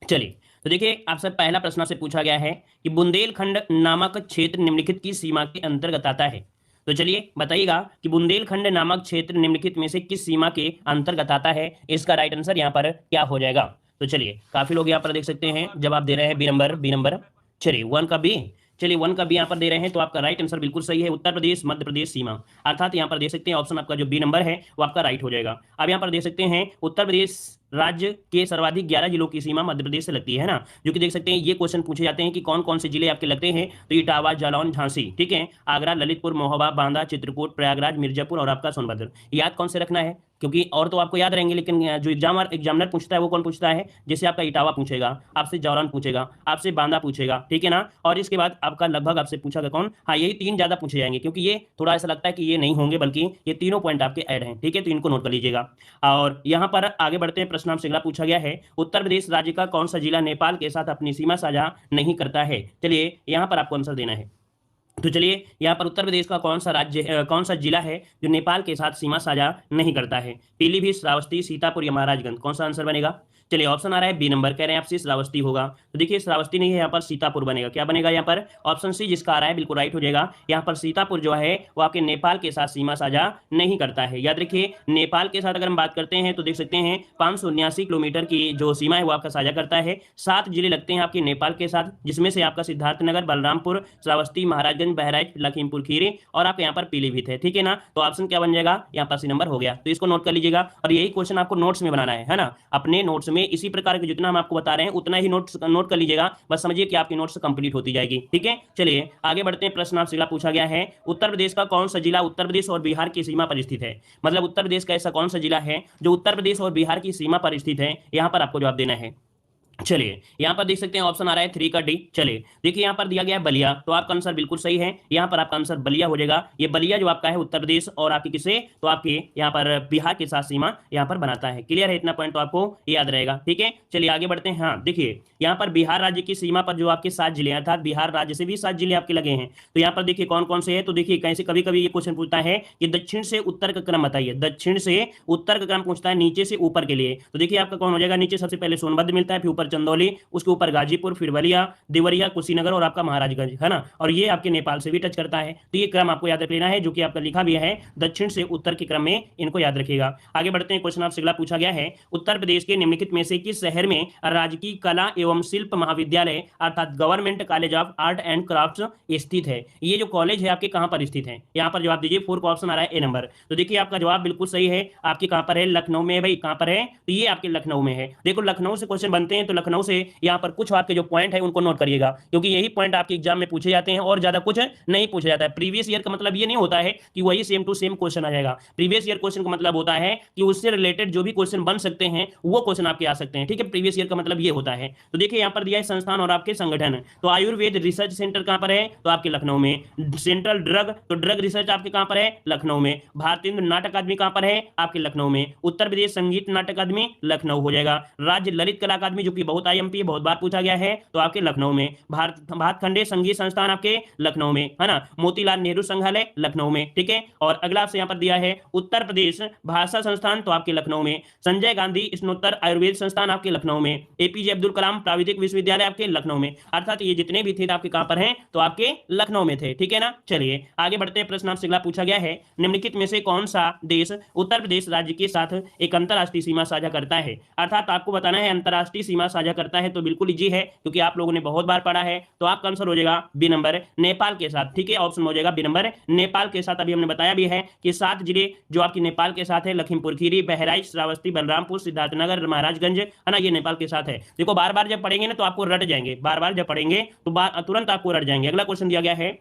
चलिए, तो देखिए आपसे पहला प्रश्न आपसे पूछा गया है कि बुंदेलखंड नामक क्षेत्र निम्नलिखित की सीमा के अंतर्गत आता है। तो चलिए बताइएगा कि बुंदेलखंड नामक क्षेत्र निम्नलिखित में से किस सीमा के अंतर्गत आता है। इसका राइट आंसर यहाँ पर क्या हो जाएगा। तो चलिए काफी लोग यहाँ पर देख सकते हैं जवाब दे रहे हैं बी नंबर। चलिए वन का बी। चलिए वन का बी यहाँ पर दे रहे हैं, तो आपका राइट आंसर बिल्कुल सही है, उत्तर प्रदेश मध्य प्रदेश सीमा। अर्थात यहाँ पर देख सकते हैं ऑप्शन आपका जो बी नंबर है वो आपका राइट हो जाएगा। अब यहाँ पर देख सकते हैं उत्तर प्रदेश राज्य के सर्वाधिक 11 जिलों की सीमा मध्य प्रदेश से लगती है ना, जो कि देख सकते हैं ये क्वेश्चन पूछे जाते हैं कि कौन कौन से जिले आपके लगते हैं। तो इटावा, जालौन, झांसी, ठीक है, आगरा, ललितपुर, महोबा, बांदा, चित्रकूट, प्रयागराज, मिर्जापुर और आपका सोनभद्र। याद कौन से रखना है, क्योंकि और तो आपको याद रहेंगे, लेकिन जो एग्जामिनर पूछता है वो कौन पूछता है। जैसे आपका इटावा पूछेगा, आपसे जालौन पूछेगा, आपसे बांदा पूछेगा, ठीक है ना, और इसके बाद आपका लगभग आपसे पूछेगा कौन, हाँ यही तीन ज्यादा पूछे जाएंगे, क्योंकि ये थोड़ा ऐसा लगता है कि ये नहीं होंगे, बल्कि ये तीनों पॉइंट आपके ऐड हैं, ठीक है, तो इनको नोट कर लीजिएगा। और यहाँ पर आगे बढ़ते हैं, प्रश्न आपसे अगला पूछा गया है, उत्तर प्रदेश राज्य का कौन सा जिला नेपाल के साथ अपनी सीमा साझा नहीं करता है। चलिए यहाँ पर आपको आंसर देना है। तो चलिए यहाँ पर उत्तर प्रदेश का कौन सा राज्य कौन सा जिला है जो नेपाल के साथ सीमा साझा नहीं करता है। पीलीभीत, श्रावस्ती, सीतापुर या महाराजगंज, कौन सा आंसर बनेगा। चलिए ऑप्शन आ रहा है बी नंबर, कह रहे हैं आपसे श्रावस्ती होगा। तो देखिए श्रावस्ती नहीं है, यहाँ पर सीतापुर बनेगा। क्या बनेगा यहाँ पर, ऑप्शन सी जिसका आ रहा है बिल्कुल राइट हो जाएगा। यहाँ पर सीतापुर जो है वो आपके नेपाल के साथ सीमा साझा नहीं करता है। याद रखिए नेपाल के साथ अगर हम बात करते हैं तो देख सकते हैं 579 किलोमीटर की जो सीमा है वो आपका साझा करता है। 7 जिले लगते हैं आपके नेपाल के साथ, जिसमें से आपका सिद्धार्थनगर, बलरामपुर, श्रावस्ती, महाराजगंज, बहराइच, लखीमपुर खीरी और आपके यहाँ पर पीलीभीत है, ठीक है ना। तो ऑप्शन क्या बन जाएगा, यहाँ पर सी नंबर हो गया। तो इसको नोट कर लीजिएगा, और यही क्वेश्चन आपको नोट्स में बनाना है ना, अपने नोट्स में इसी प्रकार के जितना हम आपको बता रहे हैं उतना ही नोट कर लीजिएगा। बस समझिए कि आपकी नोट्स कंप्लीट होती जाएगी, ठीक है। चलिए आगे बढ़ते हैं, प्रश्न आपसे अगला पूछा गया है, उत्तर प्रदेश का कौन सा जिला उत्तर प्रदेश और बिहार की सीमा पर स्थित है। मतलब उत्तर प्रदेश का ऐसा कौन सा जिला है जो उत्तर प्रदेश और बिहार की सीमा पर स्थित है, यहाँ पर आपको जवाब देना है। चलिए यहाँ पर देख सकते हैं ऑप्शन आ रहा है 3 का डी। चलिए देखिए यहाँ पर दिया गया है बलिया, तो आपका आंसर बिल्कुल सही है, यहाँ पर आपका आंसर बलिया हो जाएगा। ये बलिया जो आपका है उत्तर प्रदेश और आपके किसे, तो आपके यहाँ पर बिहार के साथ सीमा यहाँ पर बनाता है। क्लियर है, इतना पॉइंट तो आपको याद रहेगा, ठीक है। चलिए आगे बढ़ते हैं। हाँ देखिए यहाँ पर बिहार राज्य की सीमा पर जो आपके 7 जिले अर्थात बिहार राज्य से भी 7 जिले आपके लगे हैं। तो यहाँ पर देखिए कौन कौन से है, तो देखिए कैसे कभी कभी ये क्वेश्चन पूछता है कि दक्षिण से उत्तर का क्रम बताइए, दक्षिण से उत्तर का क्रम पूछता है नीचे से ऊपर के लिए। तो देखिए आपका कौन हो जाएगा, नीचे सबसे पहले सोनभद्र मिलता है, फिर ऊपर चंदौली, उसके ऊपर गाजीपुर, फिर बलिया, देवरिया, कुशीनगर और आपका महाराजगंज, है ना। और ये आपके नेपाल से भी टच करता है। तो ये क्रम आपको याद रख लेना है, जो कि आपका लिखा भी है दक्षिण से उत्तर के क्रम में, इनको याद रखिएगा। आगे बढ़ते हैं, क्वेश्चन आपसे अगला पूछा गया है, उत्तर प्रदेश के निम्नलिखित में से किस शहर में राजकीय कला एवं शिल्प महाविद्यालय अर्थात government college of art and craft स्थित है। ये जो कॉलेज है आपके कहां पर स्थित है, यहाँ पर जवाब दीजिए। 4 का ऑप्शन आ रहा है ए नंबर। तो देखिए आपका जवाब बिल्कुल सही है, आपके कहां पर है, लखनऊ में है भाई। कहां पर है, तो ये आपके लखनऊ में है। देखो लखनऊ से क्वेश्चन बनते हैं, तो लखनऊ से यहाँ पर कुछ आपके जो पॉइंट है उनको नोट करिएगा, क्योंकि यही पॉइंट आपके एग्जाम में पूछे जाते हैं और ज्यादा कुछ नहीं पूछा जाता है। प्रीवियस ईयर का मतलब ये नहीं होता है कि वही सेम टू सेम क्वेश्चन आ जाएगा। प्रीवियस ईयर क्वेश्चन का मतलब होता है कि उससे रिलेटेड जो भी क्वेश्चन बन सकते हैं वो क्वेश्चन आपके आ सकते हैं, ठीक है। प्रीवियस ईयर का मतलब ये होता है। तो देखिए यहाँ पर दिया है संस्थान और आपके संगठन, तो आयुर्वेद रिसर्च सेंटर कहां पर है, तो आपके लखनऊ में। सेंट्रल ड्रग, तो ड्रग रिसर्च आपके कहां पर है, लखनऊ में। भारतीय नाटक अकादमी कहां पर है, आपके लखनऊ में। उत्तर प्रदेश संगीत नाटक अकादमी लखनऊ हो जाएगा। राज्य ललित कला अकादमी, जो कि बहुत आईएमपी बहुत बार पूछा गया है, तो आपके लखनऊ में। भातखंडे संगीत संस्थान आपके लखनऊ में, है ना। मोतीलाल नेहरू संग्रहालय लखनऊ में, ठीक है। और अगला आपसे यहाँ पर दिया है उत्तर प्रदेश भाषा संस्थान, तो आपके लखनऊ में। संजय गांधी स्नोत्तर आयुर्वेद संस्थान आपके लखनऊ में। एपीजे अब्दुल कलाम प्राविधिक विश्वविद्यालय आपके लखनऊ में। अर्थात ये जितने भी थे आपके कहां पर हैं, तो आपके लखनऊ में थे, ठीक है ना। चलिए आगे बढ़ते हैं, प्रश्न आपसे अगला पूछा गया है, निम्नलिखित में से कौन सा देश उत्तर प्रदेश राज्य के साथ एक अंतरराष्ट्रीय सीमा साझा करता है। अर्थात आपको बताना है अंतरराष्ट्रीय सीमा साझा करता है, तो बिल्कुल इजी है, क्योंकि आप लोगों ने बहुत बार पढ़ा है। तो आपका आंसर हो जाएगा बी नंबर, नेपाल के साथ, ठीक है। ऑप्शन हो जाएगा बी नंबर, नेपाल के साथ। अभी हमने बताया भी है कि 7 जिले जो आपकी नेपाल के साथ है, लखीमपुर खीरी, बहराइच, श्रावस्ती, बलरामपुर, सिद्धार्थनगर, महाराजगंज, है ना, ये नेपाल के साथ है। देखो बार बार जब पढ़ेंगे ना तो आपको रट जाएंगे, बार बार जब पढ़ेंगे तो तुरंत आपको रट जाएंगे। अगला क्वेश्चन दिया गया है,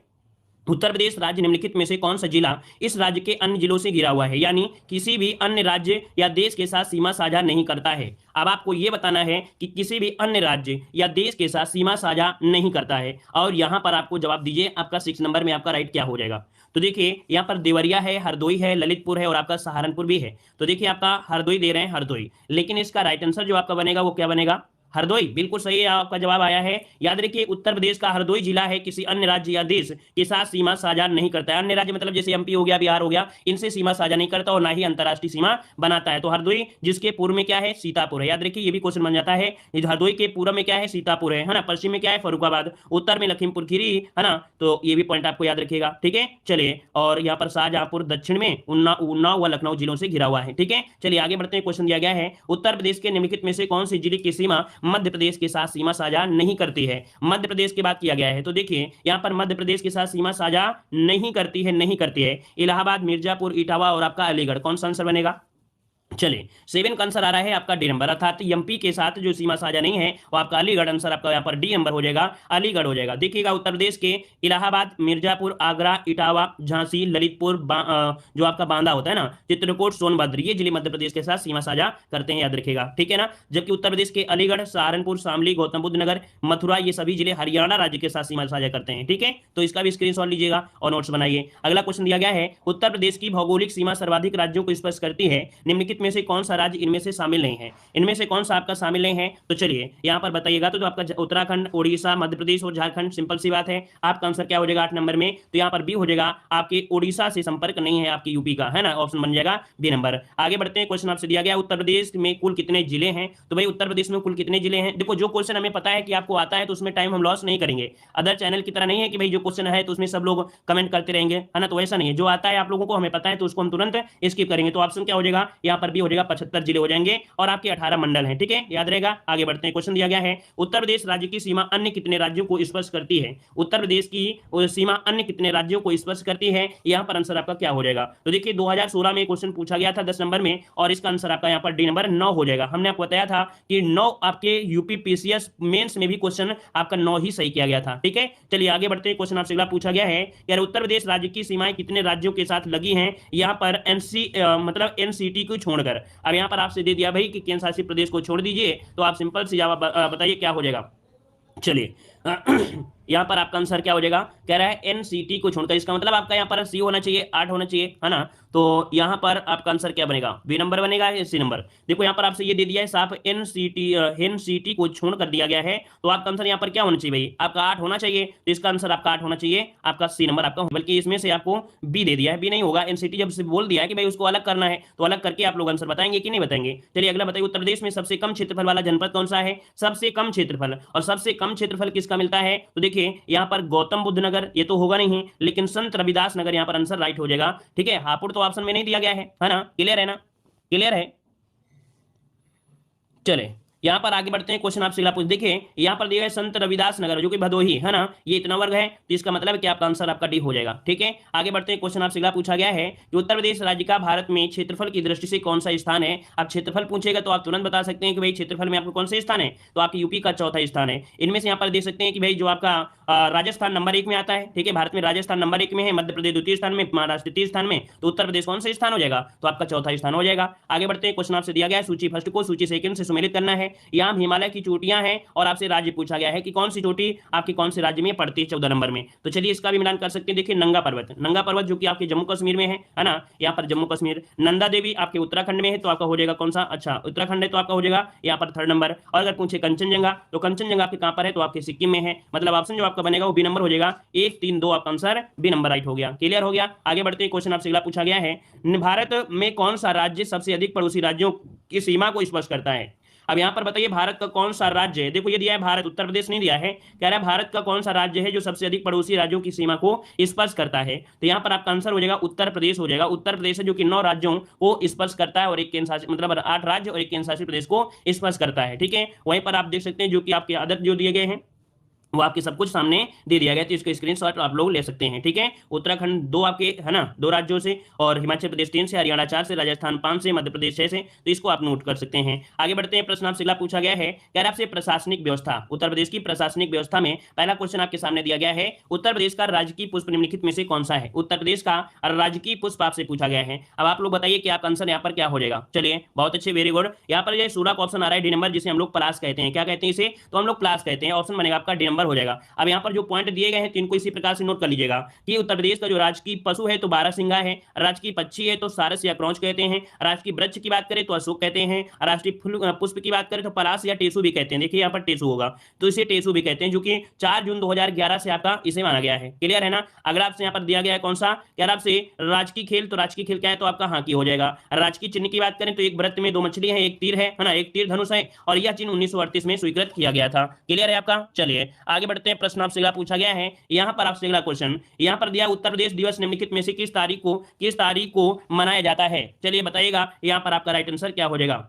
उत्तर प्रदेश राज्य निम्नलिखित में से कौन सा जिला इस राज्य के अन्य जिलों से घिरा हुआ है, यानी किसी भी अन्य राज्य या देश के साथ सीमा साझा नहीं करता है। अब आपको यह बताना है कि किसी भी अन्य राज्य या देश के साथ सीमा साझा नहीं करता है, और यहां पर आपको जवाब दीजिए, आपका 6 नंबर में आपका राइट क्या हो जाएगा। तो देखिए यहाँ पर देवरिया है, हरदोई है, ललितपुर है और आपका सहारनपुर भी है। तो देखिए आपका हरदोई दे रहे हैं, हरदोई, लेकिन इसका राइट आंसर जो आपका बनेगा वो क्या बनेगा, हरदोई, बिल्कुल सही है आपका जवाब आया है। याद रखिए उत्तर प्रदेश का हरदोई जिला है किसी अन्य राज्य या देश के साथ सीमा साझा नहीं करता है। अन्य राज्य मतलब जैसे एमपी हो गया, बिहार हो गया, इनसे सीमा साझा नहीं करता और ना ही अंतर्राष्ट्रीय सीमा बनाता है। तो हरदोई जिसके पूर्व में क्या है, सीतापुर है। याद रखिए ये भी क्वेश्चन बन जाता है। हरदोई के पूर्व में क्या है, सीतापुर है ना। पश्चिम में क्या है, फरुखाबाद। उत्तर में लखीमपुर खीरी है ना। तो ये भी पॉइंट आपको याद रखिएगा, ठीक है। चलिए, और यहाँ पर शाहजहांपुर दक्षिण में उन्नाव व लखनऊ जिलों से घिरा हुआ है, ठीक है। चलिए आगे बढ़ते हैं। क्वेश्चन दिया गया है उत्तर प्रदेश के निम्नलिखित में से कौन सी जिले की सीमा मध्य प्रदेश के साथ सीमा साझा नहीं करती है। मध्य प्रदेश की बात किया गया है, तो देखिए यहाँ पर मध्य प्रदेश के साथ सीमा साझा नहीं करती है, नहीं करती है इलाहाबाद, मिर्जापुर, इटावा और आपका अलीगढ़। कौन सा आंसर बनेगा? चलिए, 7 का आंसर आ रहा है आपका डी नंबर, अर्थात एमपी के साथ जो सीमा साझा नहीं है वो आपका अलीगढ़। आंसर आपका यहाँ पर डी नंबर हो जाएगा, अलीगढ़ हो जाएगा। देखिएगा उत्तर प्रदेश के इलाहाबाद, मिर्जापुर, आगरा, इटावा, झांसी, ललितपुर, जो आपका बांदा होता है ना, चित्रकूट, सोनभद्र, ये जिले मध्य प्रदेश के साथ सीमा साझा करते हैं, याद रखिएगा, ठीक है ना। जबकि उत्तर प्रदेश के अलीगढ़, सहारनपुर, शामली, गौतम बुद्ध नगर, मथुरा, ये सभी जिले हरियाणा राज्य के साथ सीमा साझा करते हैं, ठीक है। तो इसका भी स्क्रीनशॉट लीजिएगा और नोट्स बनाइए। अगला क्वेश्चन दिया गया है उत्तर प्रदेश की भौगोलिक सीमा सर्वाधिक राज्यों को स्पर्श करती है, निम्नलिखित में से कौन सा राज्य इनमें से शामिल नहीं है। इनमें से कौन सा आपका शामिल नहीं है, तो चलिए यहां पर बताइएगा। तो आपका उत्तराखंड, उड़ीसा, मध्य प्रदेश और झारखंड, सिंपल सी बात है। आपका आंसर क्या हो जाएगा 8 नंबर में, तो यहां पर बी हो जाएगा। आपके उड़ीसा से संपर्क नहीं है आपकी यूपी का, है ना, ऑप्शन बन जाएगा बी नंबर। आगे बढ़ते हैं। क्वेश्चन आपसे दिया गया उत्तर प्रदेश में कुल कितने जिले हैं, तो भाई उत्तर प्रदेश में कुल कितने जिले हैं। देखो जो क्वेश्चन हमें पता है कि आपको आता है तो उसमें टाइम हम लॉस नहीं करेंगे। अदर चैनल की तरह नहीं है कि भाई जो क्वेश्चन है तो उसमें सब लोग कमेंट करते रहेंगे, है ना, तो ऐसा नहीं है। जो आता है आप लोगों को हमें पता है तो उसको हम तुरंत स्किप करेंगे। तो ऑप्शन क्या हो जाएगा, यहाँ पर बी हो जाएगा, 75 जिले हो जाएंगे और आपके 18 मंडल हैं, ठीक है, याद रहेगा। आगे बढ़ते हैं। क्वेश्चन दिया गया है उत्तर प्रदेश राज्य की सीमा अन्य कितने राज्यों को स्पर्श करती है। उत्तर प्रदेश की सीमा अन्य कितने राज्यों को स्पर्श करती है, यहां पर आंसर आपका क्या हो जाएगा। तो देखिए 2016 में क्वेश्चन पूछा गया था 10 नंबर में और इसका आंसर आपका यहां पर डी नंबर 9 हो जाएगा। हमने आपको बताया था कि 9 आपके यूपी पीसीएस मेंस में भी क्वेश्चन आपका 9 ही सही किया गया था, ठीक है। चलिए आगे बढ़ते हैं। क्वेश्चन आपसे अगला पूछा गया है यार उत्तर प्रदेश राज्य की सीमाएं कितने राज्यों के साथ लगी हैं, यहां पर मतलब एनसीटी को छोड़कर। अब यहां पर आपसे दे दिया भाई कि केंद्र शासित प्रदेश को छोड़ दीजिए, तो आप सिंपल सी जवाब बताइए क्या हो जाएगा। चलिए यहां पर आपका आंसर क्या हो जाएगा, कह रहा है एनसीटी को छोड़कर। इसका मतलब आपका यहां पर सी होना चाहिए, 8 होना चाहिए, है ना। तो यहां पर आपका आंसर क्या बनेगा, बी नंबर बनेगा या सी नंबर। देखो यहां पर आपसे ये दे दिया है साफ, एनसीटी को छोड़ कर दिया गया है, तो आपका आंसर यहां पर क्या होना चाहिए भाई, आपका 8 होना चाहिए। तो इसका आंसर आपका 8 होना चाहिए, आपका सी नंबर आपका, बल्कि इसमें से आपको बी दे दिया है, बी नहीं होगा। एनसीटी जब से बोल दिया है कि भाई उसको अलग करना है तो अलग करके आप लोग आंसर बताएंगे कि नहीं बताएंगे। चलिए अगला बताइए उत्तर प्रदेश में सबसे कम क्षेत्रफल वाला जनपद कौन सा है। सबसे कम क्षेत्रफल, और सबसे कम क्षेत्रफल किसका मिलता है, तो देखिए यहां पर गौतम बुद्ध नगर, ये तो होगा नहीं, लेकिन संत रविदास नगर यहां पर आंसर राइट हो जाएगा, ठीक है। हापुड़ तो ऑप्शन में नहीं दिया गया है ना, क्लियर है ना, क्लियर है। चले यहां पर आगे बढ़ते हैं। क्वेश्चन आपसे अगला पूछ, देखिए यहां पर दिया है संत रविदास नगर जो कि भदोही, है ना, ये इतना वर्ग है, तो इसका मतलब है कि आपका आंसर आपका डी हो जाएगा, ठीक है। आगे बढ़ते हैं। क्वेश्चन आपसे अगला पूछा गया है कि उत्तर प्रदेश राज्य का भारत में क्षेत्रफल की दृष्टि से कौन सा स्थान है। अब क्षेत्रफल पूछेगा तो आप तुरंत बता सकते हैं कि भाई क्षेत्रफल में आपको कौन सा स्थान है, तो आपकी यूपी का चौथा स्थान है। इनमें से यहाँ पर देख सकते हैं कि भाई जो आपका राजस्थान नंबर 1 में आता है, ठीक है, भारत में राजस्थान नंबर 1 में है, मध्य प्रदेश द्वितीय स्थान में, महाराष्ट्र तृतीय स्थान में, तो उत्तर प्रदेश कौन सा स्थान हो जाएगा, तो आपका चौथा स्थान हो जाएगा। आगे बढ़ते हैं। क्वेश्चन आपसे दिया गया है सूची फर्स्ट को सूची सेकंड से सम्मिलित करना है। यहाँ हिमालय की चोटियां हैं और आपसे राज्य पूछा गया है कि कौन सी चोटी आपकी कौन से राज्य में पड़ती है 14 नंबर में। तो चलिए इसका भी मिलान कर सकते हैं। देखिए नंगा पर्वत, नंगा पर्वत जो कि आपके जम्मू कश्मीर में है ना, यहाँ पर जम्मू कश्मीर। नंदा देवी आपके उत्तराखंड में है, तो आपका हो जाएगा कौन सा, अच्छा उत्तराखंड है तो आपका हो जाएगा यहाँ पर 3rd नंबर। और अगर पूछे कंचनजंगा, तो कंचनजंगा आपके कहां पर है, तो आपके सिक्किम में है। मतलब ऑप्शन जो आपका बनेगा वो बी नंबर हो जाएगा, 1 3 2 आपका आंसर बी नंबर राइट हो गया, क्लियर हो गया। आगे बढ़ते हैं। क्वेश्चन आपसे अगला पूछा गया है भारत में कौन सा राज्य सबसे अधिक पड़ोसी राज्यों की सीमा को स्पर्श करता है। अब यहां पर बताइए भारत का कौन सा राज्य है, देखो ये दिया है भारत, उत्तर प्रदेश नहीं दिया है, कह रहा है भारत का कौन सा राज्य है जो सबसे अधिक पड़ोसी राज्यों की सीमा को स्पर्श करता है। तो यहां पर आपका आंसर हो जाएगा उत्तर प्रदेश हो जाएगा। उत्तर प्रदेश है जो कि 9 राज्यों को स्पर्श करता है और एक केंद्र शासित, मतलब 8 राज्य और एक केंद्र शासित प्रदेश को स्पर्श करता है, ठीक है। वहीं पर आप देख सकते हैं जो कि आपके आदत जो दिए गए हैं वो आपके सब कुछ सामने दे दिया गया, तो इसका स्क्रीनशॉट आप लोग ले सकते हैं, ठीक है। उत्तराखंड 2 आपके, है ना, 2 राज्यों से, और हिमाचल प्रदेश 3 से, हरियाणा 4 से, राजस्थान 5 से, मध्य प्रदेश 6 से, तो इसको आप नोट कर सकते हैं। आगे बढ़ते हैं। प्रश्न आपसे अगला पूछा गया है, कह रहा आपसे प्रशासनिक व्यवस्था, उत्तर प्रदेश की प्रशासनिक व्यवस्था में पहला क्वेश्चन आपके सामने दिया गया है, उत्तर प्रदेश का राजकीय पुष्प निम्नलिखित में से कौन सा है। उत्तर प्रदेश का राजकीय पुष्प आपसे पूछा गया है। अब आप लोग बताइए कि आपका आंसर यहाँ पर क्या हो जाएगा। चलिए बहुत अच्छे, वेरी गुड। यहाँ पर ये सूरा का ऑप्शन आ रहा है डी नंबर, जिसे हम लोग प्लास कहते हैं। क्या कहते हैं इसे, तो हम लोग प्लास कहते हैं। ऑप्शन बनेगा आपका डी नंबर नंबर हो जाएगा। अब यहाँ पर जो पॉइंट दिए गए हैं तो इनको इसी प्रकार से नोट कर लीजिएगा कि उत्तर प्रदेश का जो राजकीय पशु है तो बारहसिंगा है, राजकीय पक्षी है तो सारस या क्रौंच कहते हैं, राजकीय वृक्ष की बात करें तो अशोक कहते हैं, राष्ट्रीय फूल पुष्प की बात करें तो पलाश या टेसु भी कहते हैं। देखिए यहाँ पर टेसु होगा तो इसे टेसु भी कहते हैं, जो कि 4 जून 2011 से आपका इसे माना गया है। क्लियर है ना। अगला आपसे यहाँ पर दिया गया है कौन सा, कह रहा आपसे राजकीय खेल, तो राजकीय खेल क्या है तो आपका हाकी हो जाएगा। राजकीय चिन्ह की बात करें तो एक वृत्त में 2 मछली है, एक तीर है ना, एक तीर धनुष है, और यह चिन्ह 1938 में स्वीकृत किया गया था। क्लियर है आपका। चलिए आगे बढ़ते हैं। प्रश्न आपसे अगला पूछा गया है, यहाँ पर आपसे अगला क्वेश्चन यहाँ पर दिया, उत्तर प्रदेश दिवस निम्नलिखित में से किस तारीख को मनाया जाता है। चलिए बताइएगा यहाँ पर आपका राइट आंसर क्या हो जाएगा।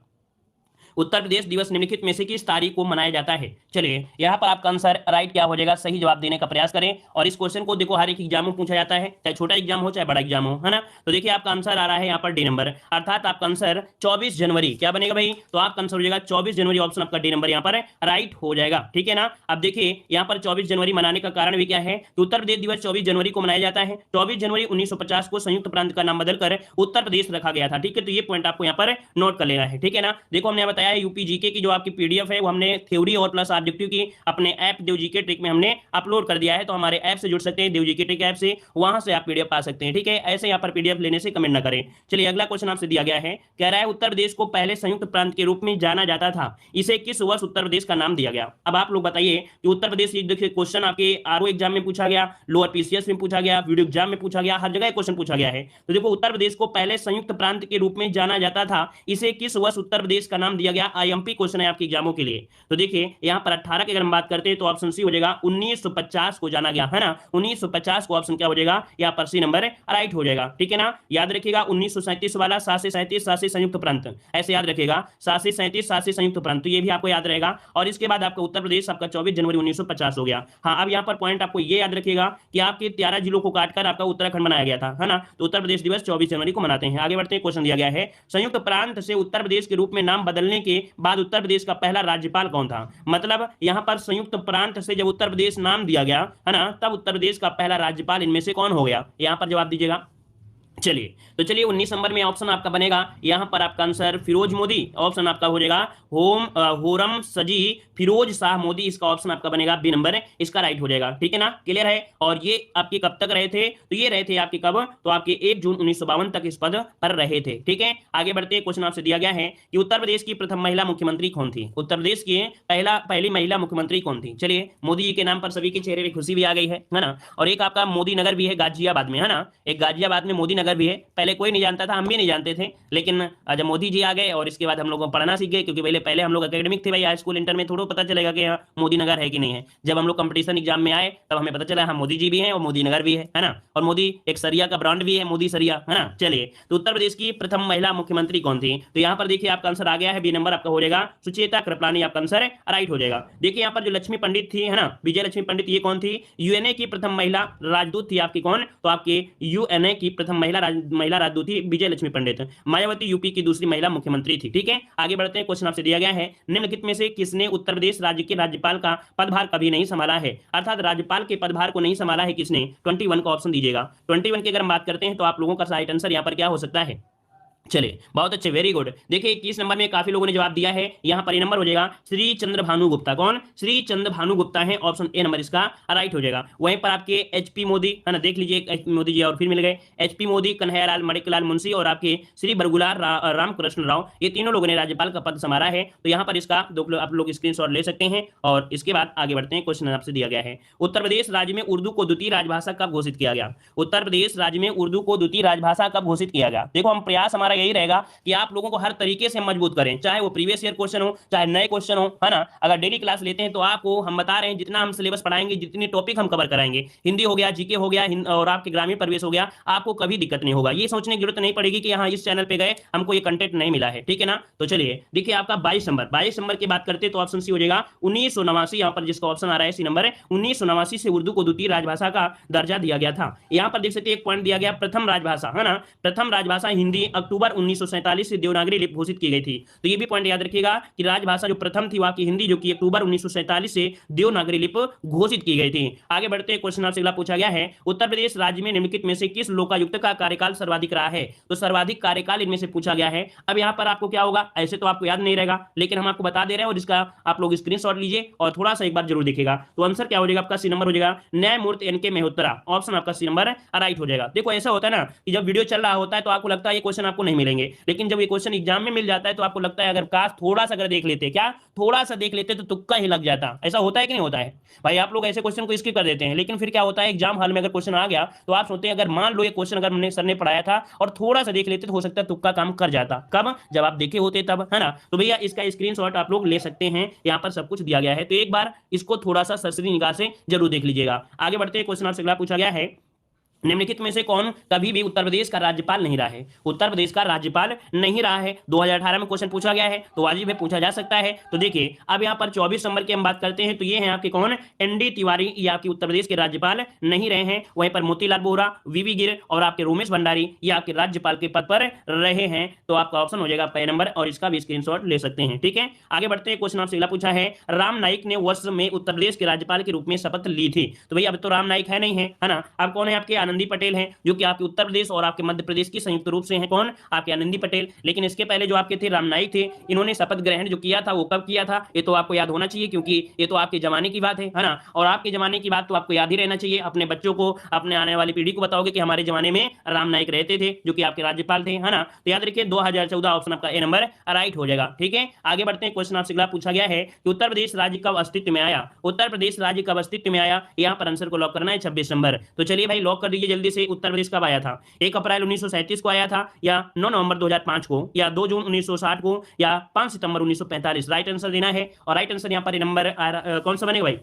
उत्तर प्रदेश दिवस निम्नलिखित में से किस तारीख को मनाया जाता है। चलिए यहाँ पर आपका आंसर राइट क्या हो जाएगा, सही जवाब देने का प्रयास करें। और इस क्वेश्चन को देखो हर एक एग्जाम में पूछा जाता है, चाहे छोटा एग्जाम हो चाहे बड़ा एग्जाम हो, है ना। तो देखिए आपका आंसर आ रहा है यहाँ पर डी नंबर, अर्थात आपका आंसर 24 जनवरी क्या बनेगा भाई, तो आपका आंसर हो जाएगा 24 जनवरी। ऑप्शन आपका डी नंबर यहाँ पर राइट हो जाएगा। ठीक है ना। अब देखिए यहाँ पर 24 जनवरी मनाने का कारण भी क्या है, तो उत्तर प्रदेश दिवस 24 जनवरी को मनाया जाता है। 24 जनवरी 1950 को संयुक्त प्रांत का नाम बदलकर उत्तर प्रदेश रखा गया था। ठीक है, तो ये पॉइंट आपको यहाँ पर नोट कर लेना है। ठीक है ना। देखो हमने बताया यूपी जीके की जो आपकी पीडीएफ है वो हमने थ्योरी और प्लस ऑब्जेक्टिव की अपने ऐप देव जीके ट्रिक में हमने अपलोड कर दिया है, तो हमारे ऐप से जुड़ सकते हैं, देव जीके ट्रिक ऐप से, वहां से आप पीडीएफ पा सकते हैं। ठीक है, ऐसे यहाँ पर पीडीएफ लेने से कमेंट ना करें। चलिए अगला क्वेश्चन आपसे दिया गया है, कह रहा है उत्तर प्रदेश को पहले संयुक्त प्रांत के रूप में जाना जाता था, इसे किस वर्ष उत्तर प्रदेश का नाम दिया गया। अब आप लोग बताइए कि उत्तर प्रदेश, देखिए क्वेश्चन आपके आरओ एग्जाम में पूछा गया, लोअर पीसीएस में पूछा गया, वीडियो एग्जाम में पूछा गया, हर जगह क्वेश्चन पूछा गया है। तो देखो उत्तर प्रदेश को पहले संयुक्त प्रांत के रूप में जाना जाता था, इसे किस वर्ष उत्तर प्रदेश का नाम दिया गया। आईएमपी क्वेश्चन है आपके एग्जामों के लिए। तो देखिए यहां पर 18 की अगर हम बात करते हैं तो ऑप्शन सी हो जाएगा 1950 को जाना गया, है ना। 1950 को ऑप्शन क्या हो जाएगा, यहां पर सी नंबर राइट हो जाएगा। ठीक है ना। याद रखिएगा 1937 वाला 7 से 37 7 से संयुक्त प्रांत, ऐसे याद रखिएगा 7 से 37 7 से संयुक्त प्रांत, तो ये भी आपको याद रहेगा। और इसके बाद आपका उत्तर प्रदेश आपका 24 जनवरी 1950 हो गया। हाँ, अब यहां पर पॉइंट आपको ये याद रखिएगा कि आपके 13 जिलों को काटकर आपका उत्तराखंड बनाया गया था, है ना। तो उत्तर प्रदेश दिवस 24 जनवरी को मनाते हैं। आगे बढ़ते हैं। क्वेश्चन दिया गया है, संयुक्त प्रांत से उत्तर प्रदेश के रूप में नाम बदलने के बाद उत्तर प्रदेश का पहला राज्यपाल कौन था। मतलब यहां पर संयुक्त प्रांत से जब उत्तर प्रदेश नाम दिया गया, है ना, तब उत्तर प्रदेश का पहला राज्यपाल इनमें से कौन हो गया, यहां पर जवाब दीजिएगा। चलिए तो चलिए 19 नंबर में ऑप्शन आपका बनेगा, यहां पर आपका आंसर फिरोज मोदी, ऑप्शन आपका हो जाएगा होरम सजी फिरोज शाह मोदी, इसका ऑप्शन आपका बनेगा बी नंबर, इसका राइट हो जाएगा। ठीक है ना, क्लियर है। और ये आपके कब तक रहे थे, तो ये रहे थे आपके कब, तो आपके 1 जून 1952 तक इस पद पर रहे थे। ठीक है, आगे बढ़ते हैं। क्वेश्चन आपसे दिया गया है कि उत्तर प्रदेश की प्रथम महिला मुख्यमंत्री कौन थी। उत्तर प्रदेश की पहली महिला मुख्यमंत्री कौन थी। चलिए मोदी जी के नाम पर सभी के चेहरे में खुशी भी आ गई है ना। और एक आपका मोदी नगर भी है गाजियाबाद में, है ना, एक गाजियाबाद में मोदी नगर भी है। पहले कोई नहीं जानता था, हम भी नहीं जानते थे, लेकिन जब मोदी जी आ गए और इसके बाद हम लोग पढ़ना सीख गए, क्योंकि पहले हम लोग एकेडमिक थे भाई, हाई स्कूल इंटर में थोड़ा पता चलेगा कि यहाँ मोदी नगर है कि नहीं है। जब हम लोग कंपटीशन एग्जाम में आए तब हमें पता चला हाँ मोदी जी भी हैं और मोदी नगर भी है ना। और मोदी एक सरिया का ब्रांड भी है, मोदी सरिया, है ना। चलिए तो उत्तर प्रदेश की प्रथम महिला मुख्यमंत्री कौन थी, तो यहाँ पर देखिए आपका आंसर आ गया है, बी नंबर आपका हो जाएगा सुचेता कृपलानी, आपका आंसर राइट हो जाएगा। देखिए यहाँ पर जो लक्ष्मी पंडित थी, है ना, विजय लक्ष्मी पंडित, ये कौन थी, यूएनए की प्रथम महिला राजदूत थी आपकी, कौन, तो आपके यूएनए की प्रथम महिला राजदूत थी विजय लक्ष्मी पंडित। मायावती यूपी की दूसरी महिला मुख्यमंत्री थी। ठीक है, आगे बढ़ते हैं। क्वेश्चन आपसे दिया गया है, निम्नलिखित में से किसने उत्तर प्रदेश राज्य के राज्यपाल का पदभार कभी नहीं संभाला है, अर्थात राज्यपाल के पदभार को नहीं संभाला है किसने। 21 का ऑप्शन दीजिएगा। 21 की अगर हम बात करते हैं तो आप लोगों का राइट आंसर यहाँ पर क्या हो सकता है। चलिए बहुत अच्छे, वेरी गुड। देखिए 21 नंबर में काफी लोगों ने जवाब दिया है, यहां पर ये नंबर हो जाएगा श्री चंद्र भानु गुप्ता, कौन, श्री चंद्र भानु गुप्ता है, ऑप्शन ए नंबर इसका राइट हो जाएगा। वहीं पर आपके एचपी मोदी, है ना, देख लीजिए एचपी मोदी जी और फिर मिल गए, एचपी मोदी, कन्हैयालाल मणिकलाल मुंशी और आपके श्री बरगुलार रामकृष्ण राव, ये तीनों लोगों ने राज्यपाल का पद संभाला है। तो यहाँ पर इसका आप लोग स्क्रीनशॉट ले सकते हैं। और इसके बाद आगे बढ़ते हैं। क्वेश्चन आपसे दिया गया है, उत्तर प्रदेश राज्य में उर्दू को द्वितीय राजभाषा कब घोषित किया गया। उत्तर प्रदेश राज्य में उर्दू को द्वितीय राजभाषा कब घोषित किया गया। देखो हम प्रयास हमारा यही रहेगा कि आप लोगों को हर तरीके से मजबूत करें, चाहे वो प्रीवियस ईयर क्वेश्चन हो चाहे नए क्वेश्चन हो, है ना। अगर डेली क्लास लेते हैं तो आपको हम बता रहे हैं जितना हम सिलेबस पढ़ाएंगे, जितने टॉपिक हम कवर कराएंगे, हिंदी हो गया, जीके हो गया और आपके ग्रामीण परिवेश हो गया, आपको कभी दिक्कत नहीं होगा। ये सोचने की जरूरत नहीं पड़ेगी कि यहाँ इस चैनल पे गए हमको ये कंटेंट नहीं मिला है। ठीक है ना। तो चलिए देखिए आपका 22 नंबर की बात करते तो ऑप्शन सी हो जाएगा 1989, यहाँ पर जिसका ऑप्शन आ रहा है सी नंबर 1989 से उर्दू को द्वितीय राजभाषा का दर्जा दिया गया था। यहाँ पर देख सकते हैं एक पॉइंट दिया गया, प्रथम राजभाषा, है ना, प्रथम राजभाषा हिंदी अक्टूबर अक्टूबर 1947 से देवनागरी लिपि घोषित की गई थी। तो ये भी पॉइंट याद रखिएगा कि राजभाषा जो प्रथम थी वह की हिंदी, जो कि अक्टूबर 1947 से देवनागरी लिपि घोषित की गई थी। आगे बढ़ते हैं, क्वेश्चन आपसे अगला पूछा गया है, उत्तर प्रदेश राज्य में निम्नलिखित में से किस लोकायुक्त का कार्यकाल सर्वाधिक रहा है? तो सर्वाधिक कार्यकाल इनमें से पूछा गया है। अब यहाँ पर आपको क्या होगा, ऐसे तो आपको याद नहीं रहेगा, लेकिन हम आपको बता दे रहे हैं और इसका आप लोग स्क्रीनशॉट लीजिए और थोड़ा सा एक बार जरूर देखिएगा। तो आंसर क्या हो जाएगा आपका, सी नंबर हो जाएगा न्यायमूर्ति एनके मेहता। ऑप्शन आपका सी नंबर राइट हो जाएगा। देखो ऐसा होता है ना कि जब वीडियो चल रहा होता है तो आपको लगता है ये क्वेश्चन आपको नहीं मिलेंगे, लेकिन जब ये क्वेश्चन एग्जाम में मिल जाता है तो आपको लगता है अगर काश थोड़ा सा अगर देख लेते, क्या थोड़ा सा देख लेते तो तुक्का ही लग जाता। ऐसा होता है कि नहीं होता है भाई? आप लोग ऐसे क्वेश्चन को स्किप कर देते हैं, लेकिन फिर क्या होता है एग्जाम हॉल में अगर क्वेश्चन आ गया तो आप सोचते हैं अगर मान लो ये क्वेश्चन अगर हमने सर ने पढ़ाया था और थोड़ा सा देख लेते तो हो सकता है तुक्का काम कर जाता। कब? जब आप देखे होते तब, है ना? तो भैया इसका स्क्रीनशॉट आप लोग ले सकते हैं, यहाँ पर सब कुछ दिया गया है, तो एक बार इसको थोड़ा सा सरसरी निगाह से जरूर देख लीजिएगा। आगे बढ़ते हैं, क्वेश्चन आपसे अगला पूछा गया है, निम्नलिखित में से कौन कभी भी उत्तर प्रदेश का राज्यपाल नहीं रहा है? उत्तर प्रदेश का राज्यपाल नहीं रहा है। 2018 में क्वेश्चन पूछा गया है तो वाजिब है, पूछा जा सकता है। तो देखिए अब यहाँ पर 24 नंबर की हम बात करते हैं, तो ये हैं आपके कौन, एनडी तिवारी, ये आपके उत्तर प्रदेश के राज्यपाल नहीं रहे हैं। वहीं पर मोतीलाल वोहरा, वीवी गिर और आपके रोमेश भंडारी ये आपके राज्यपाल के पद पर रहे हैं। तो आपका ऑप्शन हो जाएगा पहले नंबर और इसका भी स्क्रीनशॉट ले सकते हैं। ठीक है, आगे बढ़ते हैं, क्वेश्चन आपसे अगला पूछा है, राम नाईक ने वर्ष में उत्तर प्रदेश के राज्यपाल के रूप में शपथ ली थी। तो भैया अब तो राम नाईक है नहीं है ना? अब कौन है आपके, आनंदी पटेल है, जो कि आपके उत्तर प्रदेश और आपके मध्य प्रदेश की संयुक्त रूप से हैं। कौन? आपके आनंदी पटेल। लेकिन इसके पहले जो आपके थे राम नाईक थे, इन्होंने शपथ ग्रहण जो किया था वो कब किया था ये तो आपको याद होना चाहिए, क्योंकि ये तो आपके जमाने की बात है ना? और आपके जमाने की बात तो आपको याद ही रहना चाहिए। अपने बच्चों को, अपने आने वाली पीढ़ी को बताओगे कि हमारे जमाने में राम नाईक रहते थे, जो कि आपके राज्यपाल थे, है ना? तो याद रखिए 2014 ऑप्शन आपका ए नंबर राइट हो जाएगा। ठीक है, आगे बढ़ते हैं, क्वेश्चन आपसे अगला पूछा गया है कि उत्तर प्रदेश राज्य कब अस्तित्व में आया? उत्तर प्रदेश राज्य कब अस्तित्व में आया? यहाँ पर आंसर को लॉक करना है 26 नंबर। तो चलिए भाई लॉक कर दीजिए जल्दी से, उत्तर प्रदेश कब आया था? 1 अप्रैल 1937 को आया था, या 9 नवंबर 2005 को, या 2 जून 1960 को, या 5 सितंबर 1945? राइट आंसर देना है और राइट आंसर यहाँ पर नंबर कौन सा बनेगा भाई?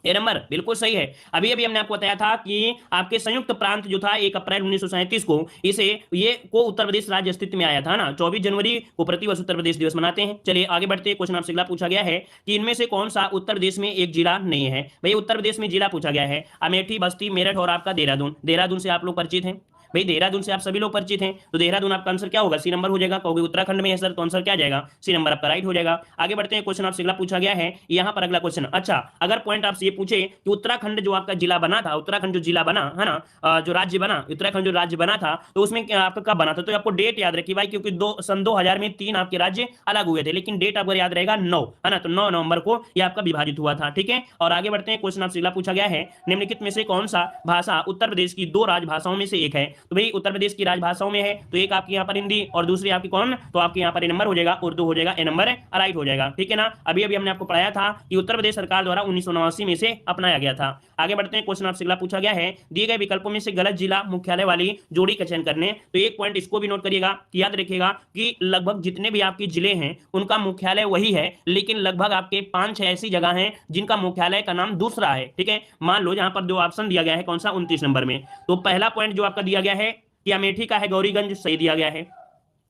ए नंबर बिल्कुल सही है। अभी अभी हमने आपको बताया था कि आपके संयुक्त प्रांत जो था 1 अप्रैल 1937 को इसे ये को उत्तर प्रदेश राज्य अस्तित्व में आया था ना। 24 जनवरी को प्रतिवर्ष उत्तर प्रदेश दिवस मनाते हैं। चलिए आगे बढ़ते हैं, क्वेश्चन आपसे अगला पूछा गया है कि इनमें से कौन सा उत्तर प्रदेश में एक जिला नहीं है? भाई उत्तर प्रदेश में जिला पूछा गया है, अमेठी, बस्ती, मेरठ और आपका देहरादून। देहरादून से आप लोग परिचित हैं भाई, देहरादून से आप सभी लोग परिचित हैं, तो देहरादून आपका आंसर क्या होगा? सी नंबर हो जाएगा। कहोगे उत्तराखंड में है सर, तो आंसर क्या जाएगा? सी नंबर आपका राइट हो जाएगा। आगे बढ़ते हैं, क्वेश्चन आपसे अगला पूछा गया है, यहाँ पर अगला क्वेश्चन, अच्छा अगर पॉइंट आपसे ये पूछे कि उत्तराखंड जो आपका जिला बना था, उत्तराखंड जो जिला बना है ना, जो राज्य बना, उत्तराखंड जो राज्य बना था, तो उसमें आपका कब बना था? तो आपको डेट याद रखिए भाई, क्योंकि सन 2000 में 3 आपके राज्य अलग हुए थे, लेकिन डेट आपको याद रहेगा 9, है ना? तो 9 नवंबर को ये आपका विभाजित हुआ था। ठीक है, और आगे बढ़ते हैं, क्वेश्चन आपसे अगला पूछा गया है, निम्नलिखित में से कौन सा भाषा उत्तर प्रदेश की 2 राजभाषाओं में से एक है? तो भाई उत्तर प्रदेश की राजभाषाओं में है, तो एक आपकी यहाँ पर हिंदी और दूसरी आपकी कौन? तो आपके यहाँ पर ए नंबर हो जाएगा, उर्दू हो जाएगा, ए नंबर राइट हो जाएगा। ठीक है ना? अभी अभी हमने आपको पढ़ाया था कि उत्तर प्रदेश सरकार द्वारा 1989 में से अपनाया गया था। आगे बढ़ते हैं, क्वेश्चन आपसे अगला पूछा गया है, दिए गए विकल्पों में से गलत जिला मुख्यालय वाली जोड़ी का चयन करने। तो एक पॉइंट इसको भी नोट करिएगा कि याद रखिएगा कि लगभग जितने भी आपके जिले हैं उनका मुख्यालय वही है, लेकिन लगभग आपके 5-6 ऐसी जगह हैं जिनका मुख्यालय का नाम दूसरा है। ठीक है, मान लो जहां पर 2 ऑप्शन दिया गया है, कौन सा? 29 नंबर में। तो पहला पॉइंट जो आपका दिया गया है कि अमेठी का है गौरीगंज, सही दिया गया है।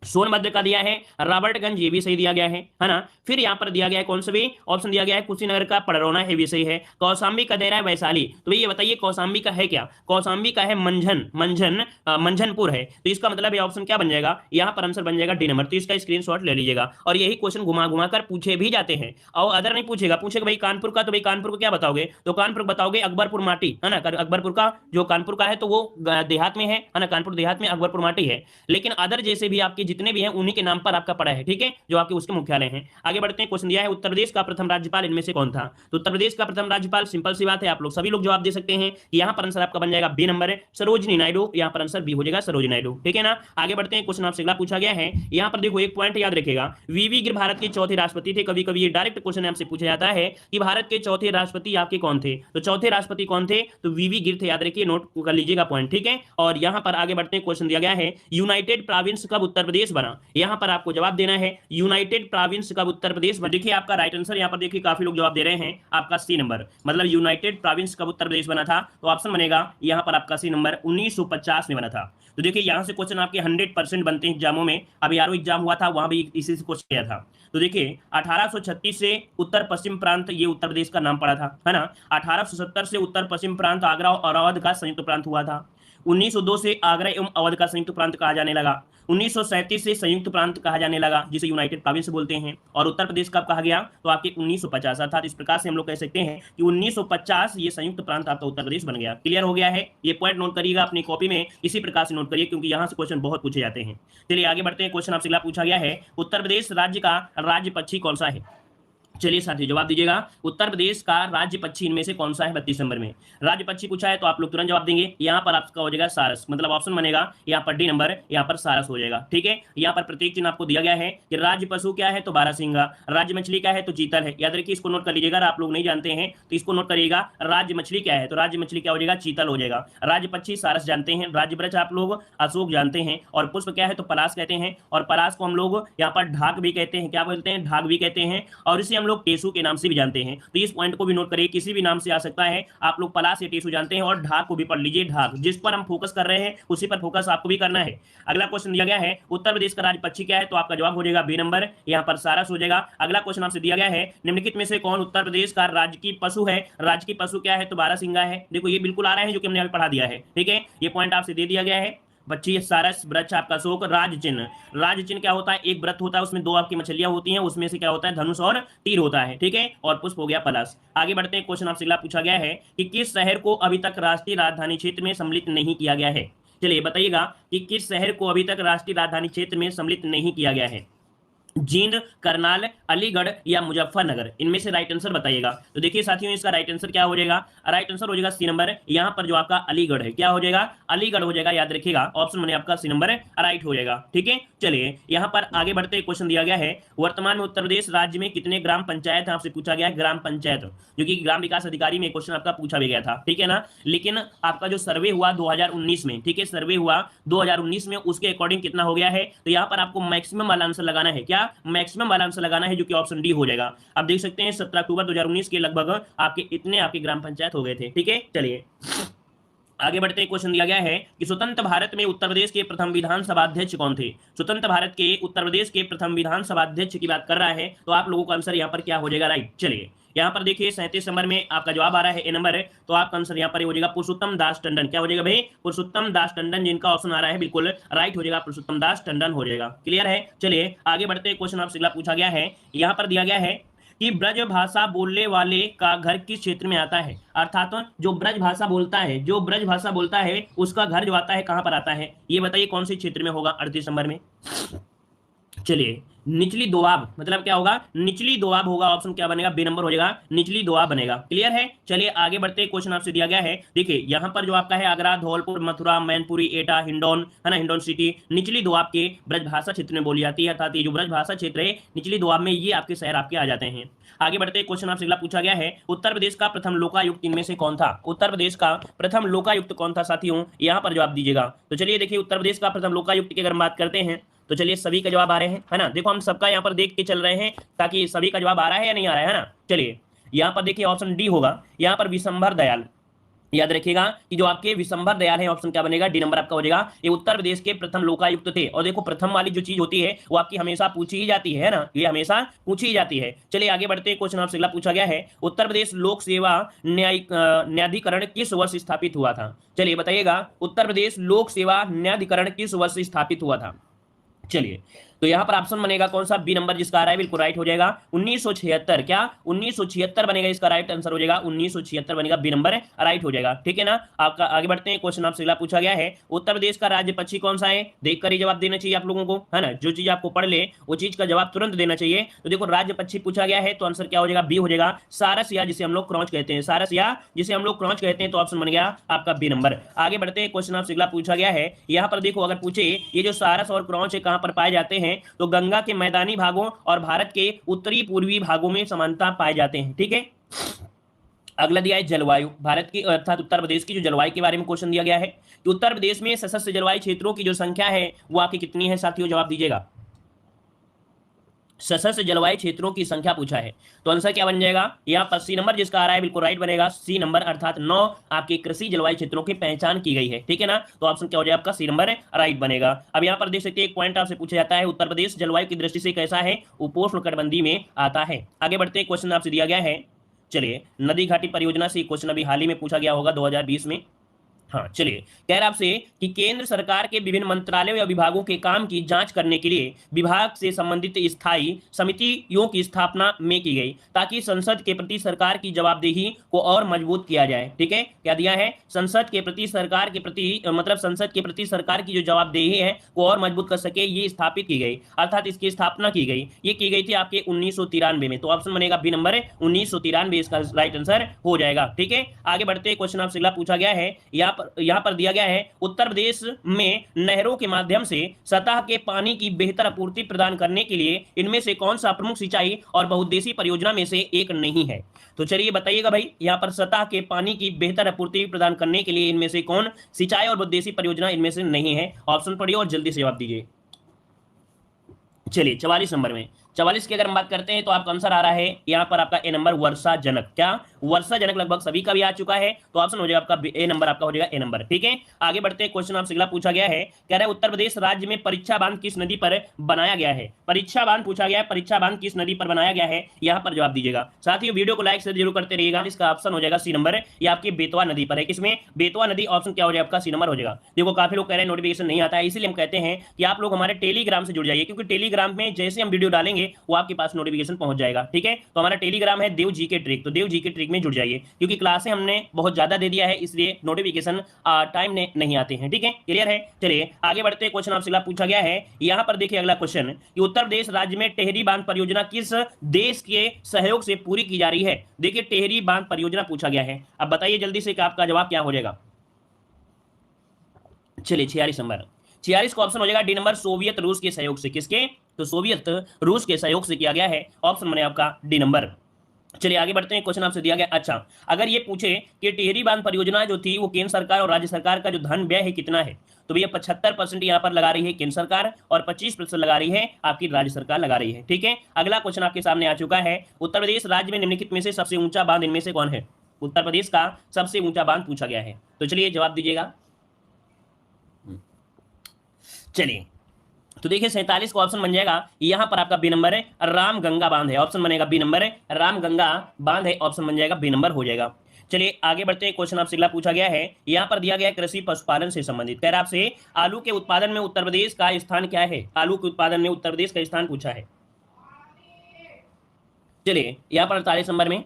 सोनभद्र का दिया है रॉबर्टगंज, ये भी सही दिया गया है ना? फिर यहां पर दिया गया है कौन सा भी ऑप्शन दिया गया है, कुशीनगर का पड़रौना है, भी सही है। कौशाम्बी का देरा है वैशाली। तो ये बताइए कौशाम्बी का है क्या? कौशाम्बी का है मंझनपुर है। तो इसका मतलब ये ऑप्शन क्या बन जाएगा? यहां पर आंसर बन जाएगा डी नंबर। तो इसका स्क्रीनशॉट ले लीजिएगा। और यही क्वेश्चन घुमा घुमा कर पूछे भी जाते हैं, और अदर नहीं पूछेगा, पूछेगा भाई कानपुर का, तो भाई कानपुर को क्या बताओगे? तो कानपुर बताओगे अकबरपुर माटी, है ना? अकबरपुर का जो कानपुर का है तो वो देहात में है ना? कानपुर देहात में अकबरपुर माटी है। लेकिन अदर जैसे भी आपके जितने भी हैं उन्हीं के नाम पर आपका पड़ा है। ठीक है, जो आपके उसके मुख्यालय हैं। आगे बढ़ते हैं, क्वेश्चन दिया है उत्तर प्रदेश का प्रथम राज्यपाल इनमें से कौन था? तो उत्तर प्रदेश का प्रथम राज्यपाल सिंपल सी बात है, आप लोग सभी लोग जवाब दे सकते हैं कि यहां पर आंसर आपका बन जाएगा बी नंबर है, सरोजिनी नायडू। यहां पर आंसर बी हो जाएगा, सरोजिनी नायडू। ठीक है ना? आगे बढ़ते हैं, क्वेश्चन आपसे अगला पूछा गया है, यहां पर देखो एक पॉइंट याद रखेगा, वीवी गिर भारत के चौथे राष्ट्रपति थे। कभी कभी ये डायरेक्ट क्वेश्चन आपसे पूछा जाता है कि भारत के चौथे राष्ट्रपति आपके कौन थे? तो चौथे राष्ट्रपति कौन थे? तो वीवी गिर थे, याद रखिए, नोट कर लीजिएगा पॉइंट। ठीक है, और यहां पर आगे बढ़ते हैं, क्वेश्चन दिया गया है यूनाइटेड प्रोविंस कब उत्तर प्रदेश बना? यहां पर आपको जवाब देना है यूनाइटेड प्रोविंस कब उत्तर प्रदेश में। देखिए आपका राइट आंसर यहां पर देखिए काफी लोग जवाब दे रहे हैं, आपका सी नंबर, मतलब यूनाइटेड प्रोविंस कब उत्तर प्रदेश बना था? तो ऑप्शन बनेगा यहां पर आपका सी नंबर 1950 में बना था। तो देखिए यहां से क्वेश्चन आपके 100% बनते हैं एग्जामों में। अभी आरओ एग्जाम हुआ था, वहां भी इसी से क्वेश्चन किया था। तो देखिए 1836 से उत्तर पश्चिम प्रांत ये उत्तर प्रदेश का नाम पड़ा था, है ना? 1870 से उत्तर पश्चिम प्रांत आगरा और अवध का संयुक्त प्रांत हुआ था। 1902 से आगरा एवं अवध का संयुक्त प्रांत कहा जाने लगा। 1937 से संयुक्त प्रांत कहा जाने लगा, जिसे यूनाइटेड प्रोविंस बोलते हैं। और उत्तर प्रदेश कब कहा गया, तो आपके 1950, अर्थात इस प्रकार से हम लोग कह सकते हैं कि 1950 ये संयुक्त प्रांत आपका उत्तर प्रदेश बन गया। क्लियर हो गया है, ये पॉइंट नोट करिएगा अपनी कॉपी में, इसी प्रकार से नोट करिए, क्योंकि यहाँ से क्वेश्चन बहुत पूछे जाते हैं। चलिए आगे बढ़ते हैं। क्वेश्चन आपसे अगला पूछा गया है, उत्तर प्रदेश राज्य का राज्य पक्षी कौन सा है। चलिए साथियों जवाब दीजिएगा, उत्तर प्रदेश का राज्य पक्षी इनमें से कौन सा है। 32 नंबर में राज्य पक्षी पूछा है तो आप लोग तुरंत जवाब देंगे। यहाँ पर आपका हो जाएगा सारस, मतलब ऑप्शन बनेगा यहाँ पर डी नंबर, यहाँ पर सारस हो जाएगा। ठीक है, यहाँ पर प्रत्येक चिन्ह आपको दिया गया है कि राज्य पशु क्या है तो बारहसिंगा, राज्य मछली क्या है तो चीतल है। याद रखिए, इसको नोट कर लीजिएगा, अगर आप लोग नहीं जानते हैं तो इसको नोट करिएगा। राज्य मछली क्या है तो राज्य मछली क्या हो जाएगा, चीतल हो जाएगा। राज्य पक्षी सारस जानते हैं, राज्य वृक्ष आप लोग अशोक जानते हैं, और पुष्प क्या है तो पलाश कहते हैं, और पलाश को हम लोग यहाँ पर ढाक भी कहते हैं। क्या बोलते हैं, ढाक भी कहते हैं, और इसे हम लोग टेसू के नाम भी जानते हैं। तो इस पॉइंट को भी नोट करिए, किसी भी नाम से आ सकता है। आप लोग पलाश या टेसू जानते हैं, और ढाक को भी पढ़ लीजिए। ढाक जिस पर हम फोकस कर रहे हैं उसी पर फोकस आपको भी करना है। अगला क्वेश्चन दिया गया है, उत्तर प्रदेश का राज्य पक्षी क्या है तो आपका जवाब हो जाएगा बी नंबर, यहाँ पर सारस हो जाएगा। अगला क्वेश्चन आपसे दिया गया है, निम्नलिखित में से कौन उत्तर प्रदेश का राज्य की पशु है। राज्य की पशु क्या है तो बारहसिंगा है। देखो ये बिल्कुल आ रहा है जो कि हमने अभी पढ़ा दिया है। ठीक है, ये पॉइंट आपसे दे दिया गया है। बच्ची सारस, वृक्ष आपका अशोक, राज्य चिन्ह। राज्य चिन्ह क्या होता है, एक व्रत होता है, उसमें दो आपकी मछलियां होती हैं, उसमें से क्या होता है धनुष और तीर होता है। ठीक है, और पुष्प हो गया पलाश। आगे बढ़ते हैं। क्वेश्चन आपसे अगला पूछा गया है कि किस शहर को अभी तक राष्ट्रीय राजधानी क्षेत्र में सम्मिलित नहीं किया गया है। चलिए बताइएगा कि किस शहर को अभी तक राष्ट्रीय राजधानी क्षेत्र में सम्मिलित नहीं किया गया है। जींद, करनाल, अलीगढ़ या मुजफ्फरनगर, इनमें से राइट आंसर बताइएगा। तो देखिए साथियों, इसका राइट आंसर क्या हो जाएगा, राइट आंसर हो जाएगा सी नंबर। यहाँ पर जो आपका अलीगढ़ है क्या हो जाएगा, अलीगढ़ हो जाएगा। याद रखिएगा, ऑप्शन बने आपका सी नंबर राइट हो जाएगा। ठीक है, चलिए यहाँ पर आगे बढ़ते क्वेश्चन दिया गया है, वर्तमान में उत्तर प्रदेश राज्य में कितने ग्राम पंचायत आपसे पूछा गया है। ग्राम पंचायत, जो कि ग्राम विकास अधिकारी में क्वेश्चन आपका पूछा भी गया था। ठीक है ना, लेकिन आपका जो सर्वे हुआ 2019 में, ठीक है, सर्वे हुआ 2019 में, उसके अकॉर्डिंग कितना हो गया है। तो यहाँ पर आपको मैक्सिमम वाला आंसर लगाना है। क्या, मैक्सिमम वाला आंसर लगाना है, जो कि ऑप्शन डी हो जाएगा। आप देख सकते हैं 17 अक्टूबर 2019 के लगभग आपके इतने आपके ग्राम पंचायत हो गए थे। ठीक है, चलिए आगे बढ़ते हैं। क्वेश्चन दिया गया है कि स्वतंत्र भारत में उत्तर प्रदेश के प्रथम विधानसभा अध्यक्ष कौन थे। स्वतंत्र भारत के उत्तर प्रदेश के प्रथम विधानसभा अध्यक्ष की बात कर रहा है, तो आप लोगों का आंसर यहाँ पर क्या हो जाएगा, राइट। चलिए यहाँ पर देखिए 37 नंबर में आपका जवाब आ रहा है ए नंबर, तो आपका आंसर यहाँ पर हो जाएगा पुरुषोत्तम दास टंडन। क्या हो जाएगा भाई, पुरुषोत्तम दास टंडन, जिनका ऑप्शन आ रहा है बिल्कुल राइट हो जाएगा, पुरुषोत्तम दास टंडन हो जाएगा। क्लियर है, चलिए आगे बढ़ते हैं। क्वेश्चन आपसे अगला पूछा गया है, यहाँ पर दिया गया है कि ब्रज भाषा बोलने वाले का घर किस क्षेत्र में आता है। अर्थात जो ब्रज भाषा बोलता है, जो ब्रज भाषा बोलता है उसका घर जो आता है कहां पर आता है, ये बताइए कौन से क्षेत्र में होगा। 38 नंबर में चलिए निचली दोआब, मतलब क्या होगा, निचली दोआब होगा। ऑप्शन क्या बनेगा, बी नंबर हो जाएगा, निचली दोआब बनेगा। क्लियर है, चलिए आगे बढ़ते। क्वेश्चन आपसे दिया गया है, देखिए यहाँ पर जो आपका है आगरा, धौलपुर, मथुरा, मैनपुरी, एटा, हिंडौन है ना, हिंडौन सिटी निचली दोआब के ब्रजभाषा क्षेत्र में बोली जाती है। अर्थात ये जो ब्रजभाषा क्षेत्र है निचली दोआब में, ये आपके शहर आपके आ जाते हैं। आगे बढ़ते क्वेश्चन आपसे अगला पूछा गया है, उत्तर प्रदेश का प्रथम लोकायुक्त इनमें से कौन था। उत्तर प्रदेश का प्रथम लोकायुक्त कौन था साथियों, यहाँ पर जवाब दीजिएगा। तो चलिए देखिए, उत्तर प्रदेश का प्रथम लोकायुक्त की अगर हम बात करते हैं तो चलिए सभी का जवाब आ रहे हैं, है ना। देखो हम सबका यहाँ पर देख के चल रहे हैं ताकि सभी का जवाब आ रहा है या नहीं आ रहा है ना। चलिए यहाँ पर देखिए ऑप्शन डी होगा, यहाँ पर विशंभर दयाल। याद रखिएगा कि जो आपके विशंभर दयाल है, ऑप्शन क्या बनेगा, डी नंबर आपका हो जाएगा। ये उत्तर प्रदेश के प्रथम लोकायुक्त थे। और देखो प्रथम वाली जो चीज होती है वो आपकी हमेशा पूछी ही जाती है ना, ये हमेशा पूछी ही जाती है। चलिए आगे बढ़ते हैं। क्वेश्चन आपसे अगला पूछा गया है, उत्तर प्रदेश लोक सेवा न्यायाधिकरण किस वर्ष स्थापित हुआ था। चलिए बताइएगा, उत्तर प्रदेश लोक सेवा न्यायाधिकरण किस वर्ष स्थापित हुआ था। चलिए तो यहाँ पर ऑप्शन बनेगा कौन सा, बी नंबर, जिसका आ रहा है बिल्कुल राइट हो जाएगा 1976। क्या 1976 बनेगा, इसका राइट आंसर हो जाएगा 1976 बनेगा, बी नंबर राइट हो जाएगा। ठीक है ना, आपका आगे बढ़ते हैं। क्वेश्चन आपसे अगला पूछा गया है, उत्तर प्रदेश का राज्य पक्षी कौन सा है। देख कर ही जवाब देना चाहिए आप लोगों को, है ना। जो चीज आपको पढ़ ले वो चीज का जवाब तुरंत देना चाहिए। तो देखो राज्य पक्षी पूछा गया है तो आंसर क्या हो जाएगा, बी हो जाएगा, सारस या जिसे हम लोग क्रॉच कहते हैं, सारस या जिसे हम लोग क्रॉच कहते हैं, तो ऑप्शन बन गया आपका बी नंबर। आगे बढ़ते हैं। क्वेश्चन आपसे अगला पूछा गया है, यहाँ पर देखो अगर पूछे ये जो सारस और क्रॉच है कहां पर पाए जाते हैं, तो गंगा के मैदानी भागों और भारत के उत्तरी पूर्वी भागों में समानता पाए जाते हैं। ठीक है, अगला दिया है जलवायु, भारत की अर्थात उत्तर प्रदेश की जो जलवायु के बारे में क्वेश्चन दिया गया है कि उत्तर प्रदेश में सशस्त्र जलवायु क्षेत्रों की जो संख्या है वो आपकी कितनी है साथियों, जवाब दीजिएगा। सशस्त्र जलवायु क्षेत्रों की संख्या पूछा है तो आंसर क्या बन जाएगा, यहाँ पर सी नंबर जिसका आ रहा है बिल्कुल राइट बनेगा, सी नंबर, अर्थात 9 आपके कृषि जलवायु क्षेत्रों की पहचान की गई है। ठीक है ना, तो ऑप्शन क्या हो जाएगा आपका, सी नंबर राइट बनेगा। अब यहाँ पर देख सकते हैं एक पॉइंट आपसे पूछा जाता है, उत्तर प्रदेश जलवायु की दृष्टि से कैसा है, उपोष्णकटिबंधीय में आता है। आगे बढ़ते क्वेश्चन आपसे दिया गया है, चलिए नदी घाटी परियोजना से क्वेश्चन अभी हाल ही में पूछा गया होगा 2020 में, हाँ चलिए, कह रहा आपसे कि केंद्र सरकार के विभिन्न मंत्रालयों या विभागों के काम की जांच करने के लिए विभाग से संबंधित स्थायी समितियों की स्थापना में की गई, ताकि संसद के प्रति सरकार की जवाबदेही को और मजबूत किया जाए। ठीक है, क्या दिया है, संसद के प्रति सरकार के प्रति मतलब संसद के प्रति सरकार की जो जवाबदेही है वो और मजबूत कर सके, ये स्थापित की गई, अर्थात इसकी स्थापना की गई। ये की गई थी आपके 1993 में। तो ऑप्शन बनेगा बी नंबर 1993, इसका राइट आंसर हो जाएगा। ठीक है, आगे बढ़ते, क्वेश्चन आपसे अगला पूछा गया है, यहाँ पर दिया गया है, उत्तर प्रदेश में नहरों के माध्यम से सतह के पानी की बेहतर आपूर्ति प्रदान करने के लिए इनमें से कौन सा प्रमुख सिंचाई और बहुउद्देशीय परियोजना में से एक नहीं है। तो चलिए बताइएगा भाई, यहाँ पर सतह के पानी की बेहतर आपूर्ति प्रदान करने के लिए इनमें से कौन सिंचाई और बहुउद्देशीय परियोजना इनमें से नहीं है। ऑप्शन पढ़िए और जल्दी से जवाब दीजिए। चलिए 44 नंबर में, 44 की अगर हम बात करते हैं तो आपका आंसर आ रहा है यहाँ पर आपका ए नंबर, वर्षा जनक। क्या, वर्षा जनक लगभग सभी का भी आ चुका है, तो ऑप्शन हो जाएगा आपका ए नंबर, आपका हो जाएगा ए नंबर। ठीक है, आगे बढ़ते हैं, क्वेश्चन आपसे अगला पूछा गया है, कह रहा है उत्तर प्रदेश राज्य में परीक्षा बांध किस नदी पर बनाया गया है। परीक्षा बांध पूछा गया है, परीक्षा बांध किस नदी पर बनाया गया है, यहाँ पर जवाब दीजिएगा। साथ ही वीडियो को लाइक से जरूर करते रहिएगा। इसका ऑप्शन हो जाएगा सी नंबर, ये आपकी बेतवा नदी पर है। किसमें, बेतवा नदी, ऑप्शन क्या हो जाएगा आपका सी नंबर हो जाएगा। देखो काफी लोग कह रहे हैं नोटिफिकेशन नहीं आता है, इसीलिए हम कहते हैं कि आप लोग हमारे टेलीग्राम से जुड़ जाइए, क्योंकि टेलीग्राम में जैसे हम वीडियो डालेंगे वो आपके पास नोटिफिकेशन पहुंच जाएगा। ठीक है, तो हमारा टेलीग्राम है देव जी के ट्रिक, तो देव जी के ट्रिक में जुड़ जाइए, क्योंकि क्लासें हमने बहुत ज्यादा दे दिया है, इसलिए नोटिफिकेशन टाइम में नहीं आते हैं। ठीक है, क्लियर है। चलिए आगे बढ़ते हैं, क्वेश्चन आपसे अगला पूछा गया है, यहां पर देखिए अगला क्वेश्चन कि उत्तर प्रदेश राज्य में टेहरी बांध परियोजना किस देश के सहयोग से पूरी की जा रही है। देखिए टेहरी बांध परियोजना पूछा गया है, अब बताइए जल्दी से कि आपका जवाब क्या हो जाएगा। चलिए 46 नंबर, 46 का ऑप्शन हो जाएगा डी नंबर, सोवियत रूस के सहयोग से। किसके, तो सोवियत रूस के सहयोग से किया गया है, ऑप्शन बने आपका डी नंबर। चलिए आगे बढ़ते हैं, क्वेश्चन आपसे दिया गया, अच्छा अगर ये पूछे कि टिहरी बांध परियोजना जो थी वो केंद्र सरकार और राज्य सरकार का जो धन व्यय है कितना है, तो भैया 75% यहाँ पर लगा रही है केंद्र सरकार और 25% लगा रही है आपकी राज्य सरकार लगा रही है। ठीक है, अगला क्वेश्चन आपके सामने आ चुका है, उत्तर प्रदेश राज्य में निम्नलिखित में से सबसे ऊंचा बांध इनमें से कौन है। उत्तर प्रदेश का सबसे ऊंचा बांध पूछा गया है, तो चलिए जवाब दीजिएगा। चलिए तो देखिए 47 का ऑप्शन बन जाएगा, यहां पर आपका बी नंबर है, रामगंगा बांध है, ऑप्शन बनेगा बी नंबर है, रामगंगा बांध है, ऑप्शन बन जाएगा बी नंबर हो जाएगा। चलिए आगे बढ़ते हैं, क्वेश्चन आपसे अगला पूछा गया है, यहां पर दिया गया है कृषि पशुपालन से संबंधित, कह रहा आपसे आलू के उत्पादन में उत्तर प्रदेश का स्थान क्या है। आलू के उत्पादन में उत्तर प्रदेश का स्थान पूछा है। चलिए यहाँ पर 48 नंबर में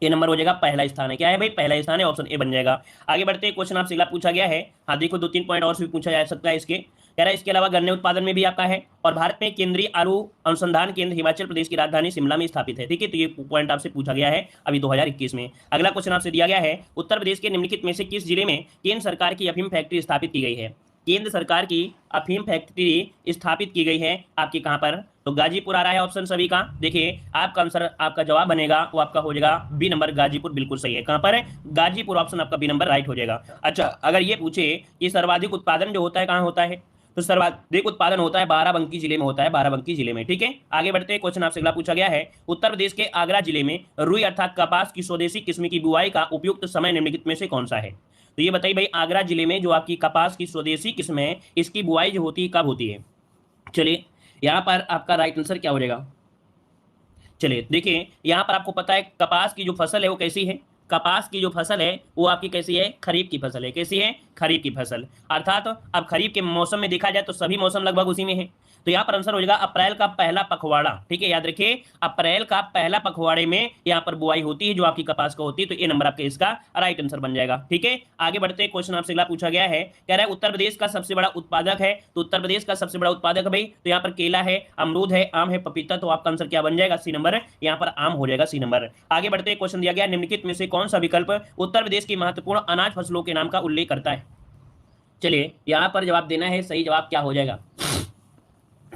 ए नंबर हो जाएगा, पहला स्थान है। क्या है भाई, पहला स्थान है, ऑप्शन ए बन जाएगा। आगे बढ़ते हैं, क्वेश्चन आपसे अगला पूछा गया है, हाँ देखो 2-3 पॉइंट और भी पूछा जा सकता है इसके, कह रहा है इसके अलावा गन्ने उत्पादन में भी आपका है, और भारत में केंद्रीय आलू अनुसंधान केंद्र हिमाचल प्रदेश की राजधानी शिमला में स्थापित है। ठीक है, तो ये पॉइंट आपसे पूछा गया है अभी 2021 में। अगला क्वेश्चन आपसे दिया गया है, उत्तर प्रदेश के निम्नलिखित में से किस जिले में केंद्र सरकार की अफीम फैक्ट्री स्थापित की गई है। केंद्र सरकार की अफीम फैक्ट्री स्थापित की गई है आपके कहां पर, तो गाजीपुर आ रहा है ऑप्शन सभी का। देखिए आपका आंसर, आपका जवाब बनेगा वो आपका हो जाएगा बी नंबर, गाजीपुर बिल्कुल सही है। कहां पर है, गाजीपुर, ऑप्शन आपका बी नंबर राइट हो जाएगा। अच्छा अगर ये पूछे कि सर्वाधिक उत्पादन जो होता है कहां होता है, तो सर्वाधिक उत्पादन होता है बाराबंकी जिले में होता है, बाराबंकी जिले में। ठीक है, आगे बढ़ते हैं, क्वेश्चन आपसे अगला पूछा गया है, उत्तर प्रदेश के आगरा जिले में रुई अर्थात कपास की स्वदेशी किस्म की बुआई का उपयुक्त समय निम्नलिखित में से कौन सा है। तो ये बताइए भाई, आगरा जिले में जो आपकी कपास की स्वदेशी किस्म है इसकी बुआई जो होती है कब होती है। चलिए यहाँ पर आपका राइट आंसर क्या हो जाएगा। चलिए देखिए यहाँ पर आपको पता है कपास की जो फसल है वो कैसी है, कपास की जो फसल है वो आपकी कैसी है, खरीफ की फसल है। कैसी है, खरीफ की फसल, अर्थात अब खरीफ के मौसम में देखा जाए तो सभी मौसम लगभग उसी में है। तो यहाँ पर आंसर हो जाएगा अप्रैल का पहला पखवाड़ा। ठीक है, याद रखिए अप्रैल का पहला पखवाड़े में यहाँ पर बुआई होती है जो आपकी कपास का होती है, तो ये नंबर आपके इसका राइट आंसर बन जाएगा। ठीक है, आगे बढ़ते हैं, क्वेश्चन आपसे अगला पूछा गया है, कह रहा है उत्तर प्रदेश का सबसे बड़ा उत्पादक है, तो उत्तर प्रदेश का सबसे बड़ा उत्पादक है भाई, तो यहाँ पर केला है, अमरूद है, आम है, पपीता, तो आपका आंसर क्या बन जाएगा, सी नंबर, यहाँ पर आम हो जाएगा, सी नंबर। आगे बढ़ते हैं, क्वेश्चन दिया गया निम्नलिखित में से कौन सा विकल्प उत्तर प्रदेश की महत्वपूर्ण अनाज फसलों के नाम का उल्लेख करता है। चलिए यहाँ पर जवाब देना है, सही जवाब क्या हो जाएगा।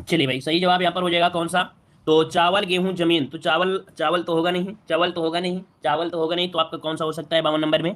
चलिए भाई सही जवाब यहाँ पर हो जाएगा कौन सा, तो चावल गेहूं जमीन, तो चावल तो होगा नहीं, चावल तो होगा नहीं, तो आपका कौन सा हो सकता है 52 नंबर में,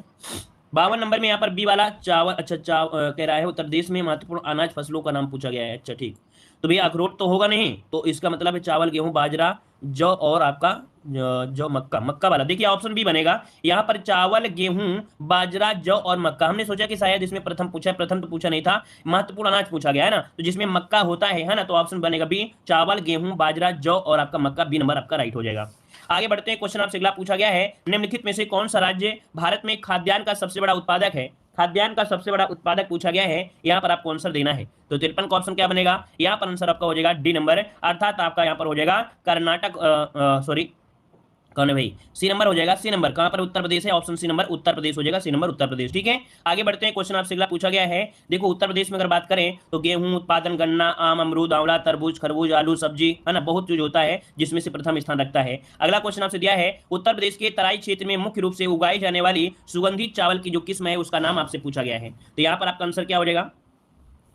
52 नंबर में यहाँ पर बी वाला चावल। अच्छा कह रहा है उत्तर प्रदेश में महत्वपूर्ण अनाज फसलों का नाम पूछा गया है। अच्छा ठीक, तो भैया अखरोट तो होगा नहीं, तो इसका मतलब है चावल गेहूं बाजरा जौ और आपका जो मक्का वाला। देखिए ऑप्शन बी बनेगा, यहाँ पर चावल गेहूं बाजरा जौ और मक्का। हमने सोचा कि शायद इसमें प्रथम पूछा, प्रथम तो पूछा नहीं था, महत्वपूर्ण अनाज पूछा गया है ना, तो जिसमें मक्का होता है ना, तो ऑप्शन बनेगा बी, चावल गेहूं बाजरा जौ और आपका मक्का, बी नंबर आपका राइट हो जाएगा। आगे बढ़ते हैं, क्वेश्चन आपसे अगला पूछा गया है, निम्नलिखित में से कौन सा राज्य भारत में खाद्यान्न का सबसे बड़ा उत्पादक है। खाद्यान्न का सबसे बड़ा उत्पादक पूछा गया है, यहाँ पर आपको आंसर देना है। तो 53 का ऑप्शन क्या बनेगा, यहाँ पर आंसर आपका हो जाएगा डी नंबर, अर्थात आपका यहाँ पर हो जाएगा कर्नाटक, सॉरी कौन है भाई, सी नंबर हो जाएगा। सी नंबर कहां पर, उत्तर प्रदेश है, option C number Uttar Pradesh हो जाएगा, सी नंबर उत्तर प्रदेश। ठीक है, आगे बढ़ते हैं। क्वेश्चन आपसे अगला पूछा गया है, देखो उत्तर प्रदेश में अगर बात करें तो गेहूं उत्पादन, गन्ना, आम, अमरूद, आंवला, तरबूज, खरबूज, आलू, सब्जी, है ना, बहुत चीज होता है जिसमें से प्रथम स्थान रखता है। अगला क्वेश्चन आपसे दिया है, उत्तर प्रदेश के तराई क्षेत्र में मुख्य रूप से उगाई जाने वाली सुगंधित चावल की जो किस्म है उसका नाम आपसे पूछा गया है। तो यहाँ पर आपका आंसर क्या हो जाएगा,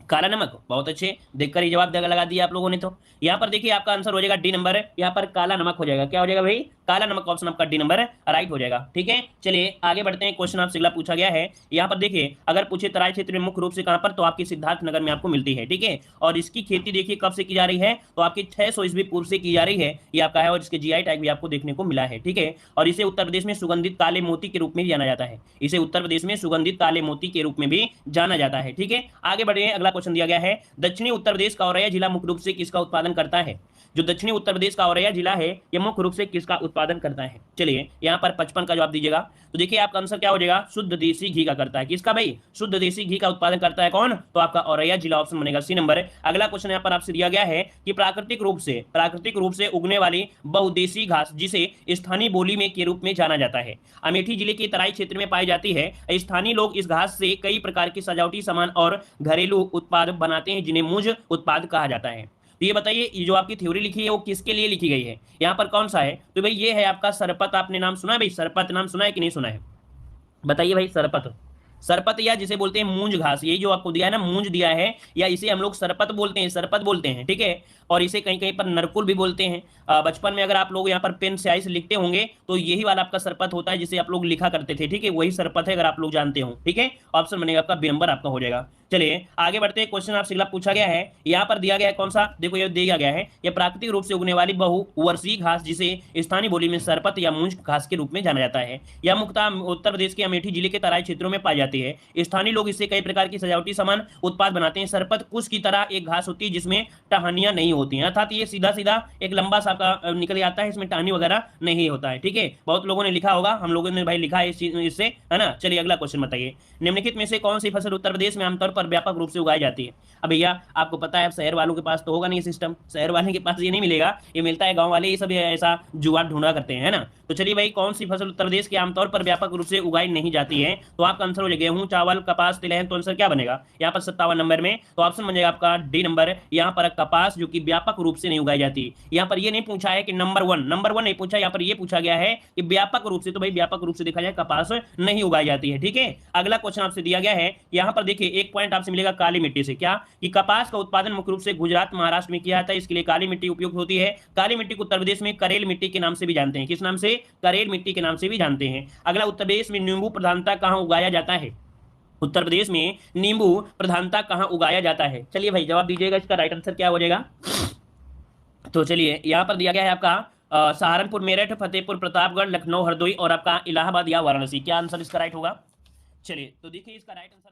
काला नमक। बहुत अच्छे, देखकर ही जवाब लगा दिया आप लोगों ने। तो यहाँ पर देखिए आपका आंसर हो जाएगा डी नंबर, यहाँ पर काला नमक हो जाएगा। क्या हो जाएगा भाई, काला नमक, ऑप्शन आपका डी नंबर राइट हो जाएगा। ठीक है, चलिए आगे बढ़ते हैं। क्वेश्चन आपसे अगला पूछा गया है, यहाँ पर देखिए अगर पूछे तराई क्षेत्र में मुख्य रूप से कहां पर, तो आपकी सिद्धार्थ नगर में आपको मिलती है। ठीक है, और इसकी खेती देखिए कब से की जा रही है, तो आपकी 600 ईस्वी पूर्व से की जा रही है, ये आपका है, और इसके जीआई टैग भी आपको देखने को मिला है। ठीक है, और इसे उत्तर प्रदेश में सुगंधित काले मोती के रूप में जाना जाता है, इसे उत्तर प्रदेश में सुगंधित काले मोती के रूप में भी जाना जाता है। ठीक है, आगे बढ़े, अगला क्वेश्चन दिया गया है, दक्षिणी उत्तर प्रदेश का औरैया जिला मुख्य रूप से किसका उत्पादन करता है। जो दक्षिणी उत्तर प्रदेश का औरैया जिला है यह मुख्य रूप से किसका उत्पादन करता है। चलिए यहाँ पर 55 का जवाब दीजिएगा। तो देखिए आपका आंसर क्या हो जाएगा, शुद्ध देसी घी का करता है। किसका भाई, शुद्ध देसी घी का उत्पादन करता है कौन, तो आपका औरैया जिला, ऑप्शन बनेगा सी नंबर। अगला क्वेश्चन यहाँ पर आपसे दिया गया है कि प्राकृतिक रूप से उगने वाली बहुदेशी घास जिसे स्थानीय बोली में के रूप में जाना जाता है, अमेठी जिले के तराई क्षेत्र में पाई जाती है। स्थानीय लोग इस घास से कई प्रकार के सजावटी सामान और घरेलू उत्पाद बनाते हैं जिन्हें मूंज उत्पाद कहा जाता है। तो ये बताइए, ये जो आपकी थ्योरी लिखी है वो किसके लिए लिखी गई है, यहाँ पर कौन सा है, तो भाई ये है आपका सरपत। आपने नाम सुना है भाई, सरपत नाम सुना है कि नहीं सुना है, बताइए भाई। सरपत, सरपत या जिसे बोलते हैं मूंज घास, ये जो आपको दिया है ना, मूंज दिया है, या इसे हम लोग सरपत बोलते हैं, सरपत बोलते हैं। ठीक है, और इसे कहीं कहीं पर नरकुल भी बोलते हैं। बचपन में अगर आप लोग यहाँ पर पेन स्याही से लिखते होंगे तो यही वाला आपका सरपत होता है जिसे आप लोग लिखा करते थे। ठीक है, वही सरपत है अगर आप लोग जानते हो। ठीक है, ऑप्शन बनेगा आपका बी नंबर आपका हो जाएगा। चलिए आगे बढ़ते हैं। क्वेश्चन आपसे अगला पूछा गया है, यहाँ पर दिया गया है कौन सा, देखो ये दिया गया है, यह प्राकृतिक रूप से उगने वाली बहुवर्षीय घास जिसे स्थानीय बोली में सरपत या मूंज घास के रूप में जाना जाता है। यह मुख्यतः उत्तर प्रदेश के अमेठी जिले के तराई क्षेत्रों में पाई जाती है। स्थानीय लोग इससे कई प्रकार की सजावटी सामान उत्पाद बनाते हैं। सरपत कुश की तरह एक घास होती है जिसमें टहनियां नहीं होती हैं, अर्थात ये सीधा सीधा एक लंबा सा आपका निकल जाता है, इसमें टहनी वगैरह नहीं होता है। ठीक है, बहुत लोगों ने लिखा होगा, हम लोगों ने भाई लिखा है इससे, है ना। चलिए अगला क्वेश्चन बताइए, निम्नलिखित में से कौन सी फसल उत्तर प्रदेश में आमतौर पर व्यापक रूप से उगाई जाती है। अब भैया आपको पता है, अब शहर वालों के पास तो होगा नहीं सिस्टम, शहर वाले के पास ये नहीं मिलेगा, ये मिलता है गांव वाले, ये सब ऐसा जुगाड़ ढूंढा करते हैं, है ना। तो चलिए भाई, कौन सी फसल उत्तर प्रदेश के आमतौर पर व्यापक रूप से उगाई नहीं जाती है, तो आपका आंसर हो जाएगा गेहूं, चावल, कपास, तिलहन। तो आंसर क्या बनेगा यहाँ पर 57 नंबर में, तो ऑप्शन बन जाएगा आपका डी नंबर, यहाँ पर कपास जो कि व्यापक रूप से नहीं उगाई जाती। यहाँ पर ये नहीं पूछा है कि नंबर वन नहीं पूछा, यहाँ पर ये पूछा गया है कि व्यापक रूप से, तो भाई व्यापक रूप से देखा जाए कपास नहीं उगाई जाती है। ठीक है, अगला क्वेश्चन आपसे दिया गया है, यहाँ पर देखिए एक पॉइंट आपसे मिलेगा काली मिट्टी से, क्या कि कपास का उत्पादन मुख्य रूप से गुजरात महाराष्ट्र में किया जाता है, इसके लिए काली मिट्टी उपयुक्त होती है। काली मिट्टी को उत्तर प्रदेश में करेल मिट्टी के नाम से भी जानते हैं, किस नाम से, करेल मिट्टी के नाम से भी जानते हैं। अगला, उत्तर प्रदेश में नींबू प्रधानता कहां उगाया जाता है, उत्तर प्रदेश में नींबू प्रधानता कहां उगाया जाता है। चलिए भाई जवाब दीजिएगा, इसका राइट आंसर क्या हो जाएगा। तो चलिए यहाँ पर दिया गया है आपका सहारनपुर, मेरठ, फतेहपुर, प्रतापगढ़, लखनऊ, हरदोई और आपका इलाहाबाद या वाराणसी। क्या आंसर इसका राइट होगा। चलिए तो देखिए इसका राइट आंसर